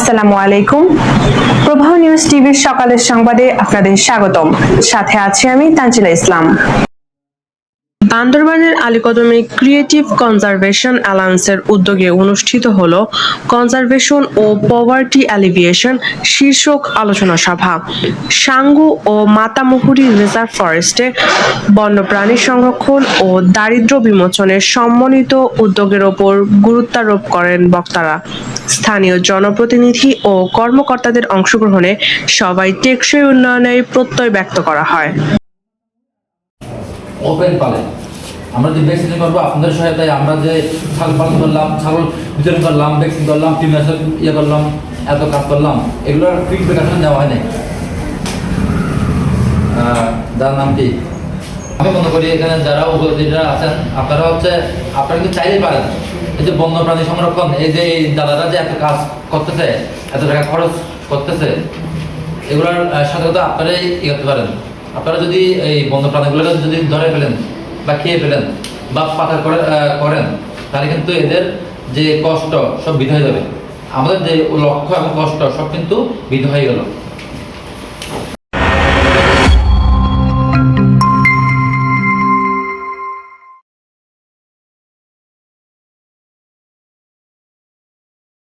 আসসালামু আলাইকুম। প্রবাহ নিউজ টিভির সকালের সংবাদে আপনাদের স্বাগতম। সাথে আছি আমি তানজিলা ইসলাম। বান্দরবানের আলীকদমে ক্রিয়েটিভ কনজারভেশন অ্যালায়েন্সের উদ্যোগে অনুষ্ঠিত হলো কনজারভেশন ও পভার্টি অ্যালিভিয়েশন শীর্ষক আলোচনা সভা। সাঙ্গু ও মাতামুহুরী রিজার্ভ ফরেস্টে বন্যপ্রাণী সংরক্ষণ ও দারিদ্র্য বিমোচনের সমন্বিত উদ্যোগের ওপর গুরুত্বারোপ করেন বক্তারা। স্থানীয় জনপ্রতিনিধি ও কর্মকর্তাদের অংশগ্রহণে সবাই টেকসই উন্নয়নের প্রত্যয় ব্যক্ত করা হয়। ওপেন পালে আমরা যে ভ্যাকসিন করবো আপনাদের সহায়তায়, আমরা যে ছাগল পালন করলাম, ছাগল বিতরণ করলাম, ভ্যাকসিন করলাম, কীটনাশক করলাম, এত কাজ করলাম, এগুলোর ফিডব্যাক আসলে নেওয়া হয় নাই। যার নাম কি আমি মনে করি এখানে যারা উপস্থিতরা আছেন আপনারা আপনারা কিন্তু চাইলেই পারেন। এই যে বন্যপ্রাণী সংরক্ষণ, এই যে এই দাদারা যে এত কাজ করতেছে, এত টাকা খরচ করতেছে, এগুলোর সাথে সাথে আপনারাই করতে পারেন। আপনারা যদি এই বন্যপ্রাণীগুলো যদি ধরে ফেলেন বা খেয়ে ফেলেন বা পাচার করেন, তাহলে কিন্তু এদের যে কষ্ট সব বৃথা হয়ে যাবে। আমাদের যে লক্ষ্য এবং কষ্ট সব কিন্তু বৃথা হয়ে গেল।